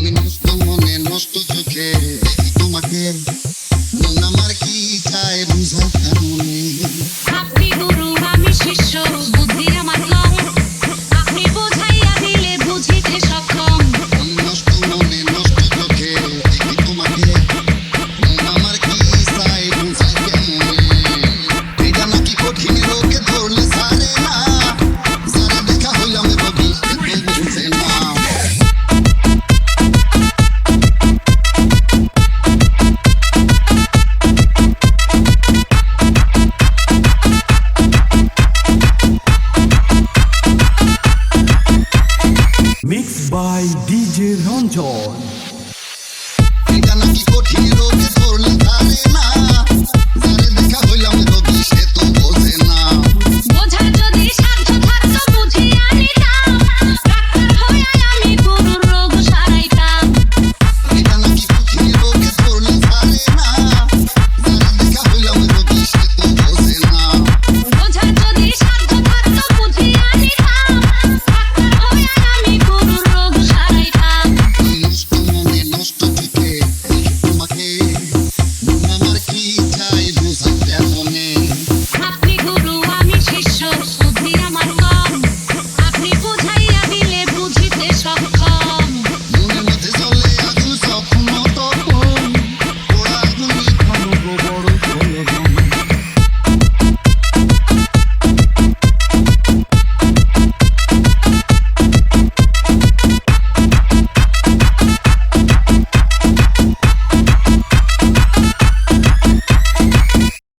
আমি নষ্ট মনে নষ্ট চোখে দেখি তোমাকে, মন আমার কি চায় বুঝাই কেমনে। আপনি গুরু আমি শিষ্য, বুদ্ধি আমার কম, আপনি বোঝাইয়া দিলে বুঝিতে সক্ষম। আমি নষ্ট মনে নষ্ট চোখে দেখি তোমাকে, মন আমার কি চায় বুঝাই কেমনে। এটা নাকি কঠিন রোগে ধরলে সারে না, যারে দেখা হইলাম রবি বুঝে না। Mixed by DJ Ranjan. এটা নাকি কঠিন রোগে ধরলে সারে না,